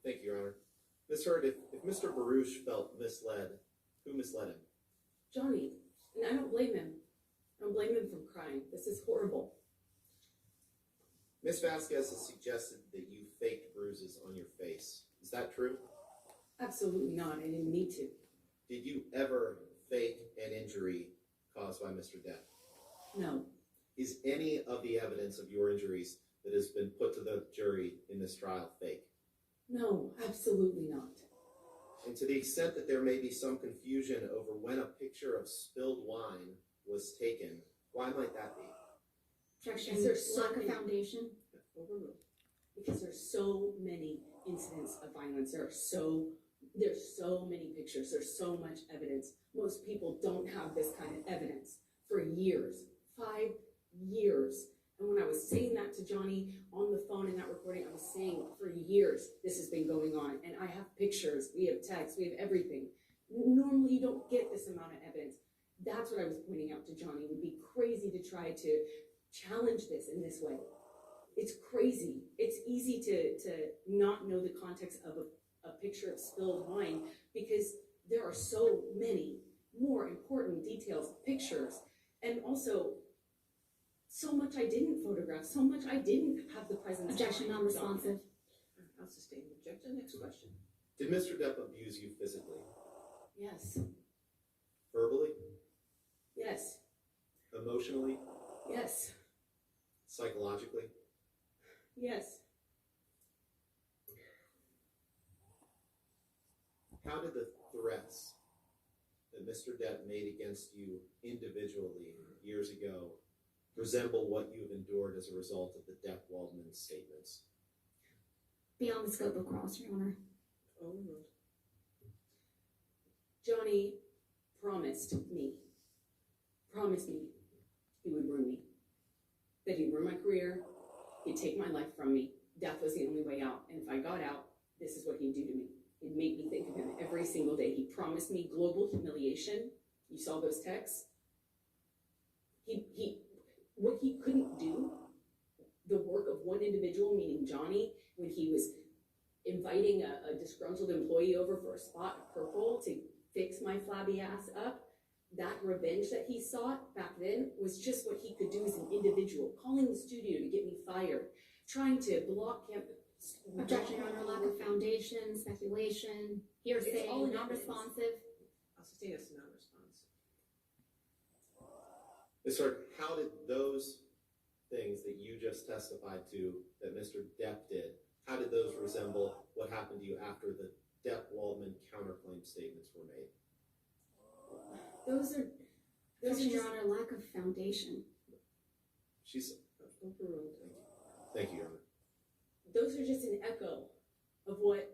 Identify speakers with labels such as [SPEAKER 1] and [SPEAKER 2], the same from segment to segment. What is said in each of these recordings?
[SPEAKER 1] Thank you, Your Honor. Ms. Hurd, if Mr. Baruch felt misled, who misled him?
[SPEAKER 2] Johnny, and I don't blame him. I don't blame him for crying. This is horrible.
[SPEAKER 1] Ms. Vasquez has suggested that you faked bruises on your face. Is that true?
[SPEAKER 2] Absolutely not. I didn't need to.
[SPEAKER 1] Did you ever fake an injury caused by Mr. Depp?
[SPEAKER 2] No.
[SPEAKER 1] Is any of the evidence of your injuries that has been put to the jury in this trial fake?
[SPEAKER 2] No, absolutely not.
[SPEAKER 1] And to the extent that there may be some confusion over when a picture of spilled wine was taken, why might that be?
[SPEAKER 3] Objection.
[SPEAKER 2] Is there so
[SPEAKER 3] Lack of
[SPEAKER 2] many-
[SPEAKER 3] foundation.
[SPEAKER 2] Overruled. Because there's so many incidents of violence. There's so many pictures. There's so much evidence. Most people don't have this kind of evidence for years, 5 years. And when I was saying that to Johnny on the phone in that recording, I was saying for years this has been going on. And I have pictures, we have texts, we have everything. Normally you don't get this amount of evidence. That's what I was pointing out to Johnny. It would be crazy to try to challenge this in this way. It's crazy. It's easy to not know the context of a picture of spilled wine because there are so many more important details, pictures, and also so much I didn't photograph, so much I didn't have the presence.
[SPEAKER 3] Objection, non-responsive.
[SPEAKER 4] I'll sustain the objection. Next question.
[SPEAKER 1] Did Mr. Depp abuse you physically?
[SPEAKER 2] Yes,
[SPEAKER 1] Verbally?
[SPEAKER 2] yes,
[SPEAKER 1] Emotionally?
[SPEAKER 2] yes,
[SPEAKER 1] Psychologically?
[SPEAKER 2] yes.
[SPEAKER 1] How did the threats that Mr. Depp made against you individually years ago resemble what you've endured as a result of the Depp-Waldman statements?
[SPEAKER 3] Beyond the scope of cross, Your Honor.
[SPEAKER 4] Overruled.
[SPEAKER 2] Johnny promised me he would ruin me, that he'd ruin my career, he'd take my life from me. Death was the only way out, and if I got out, this is what he'd do to me. It'd make me think of him every single day. He promised me global humiliation. You saw those texts. What he couldn't do, the work of one individual, meaning Johnny, when he was inviting a disgruntled employee over for a spot of purple to fix my flabby ass up, that revenge that he sought back then was just what he could do as an individual, calling the studio to get me fired, trying to block him.
[SPEAKER 3] Objection, Your Honor. Lack of foundation, speculation, hearsay,
[SPEAKER 2] It's all in
[SPEAKER 3] non-responsive.
[SPEAKER 4] I'll sustain as non-responsive.
[SPEAKER 1] Ms. Hurd, how did those things that you just testified to that Mr. Depp did, how did those resemble what happened to you after the Depp-Waldman counterclaim statements were made?
[SPEAKER 2] Those are
[SPEAKER 3] Objection, Your
[SPEAKER 2] just,
[SPEAKER 3] Honor. Lack of foundation.
[SPEAKER 1] She's
[SPEAKER 4] Overruled.
[SPEAKER 1] thank you, Your Honor.
[SPEAKER 2] those are just an echo of what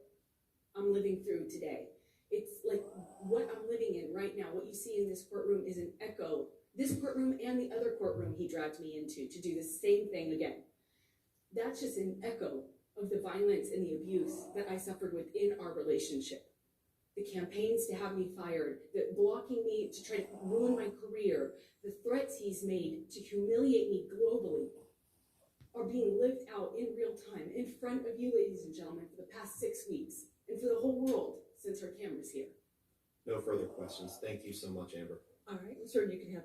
[SPEAKER 2] I'm living through today. It's like what I'm living in right now. What you see in this courtroom is an echo. This courtroom and the other courtroom he dragged me into to do the same thing again. That's just an echo of the violence and the abuse that I suffered within our relationship. The campaigns to have me fired, the blocking me to try to ruin my career, the threats he's made to humiliate me globally are being lived out in real time in front of you, ladies and gentlemen, for the past 6 weeks and for the whole world since our camera's here.
[SPEAKER 1] No further questions. Thank you so much, Amber.
[SPEAKER 4] All right, Ms. Hurd, you can have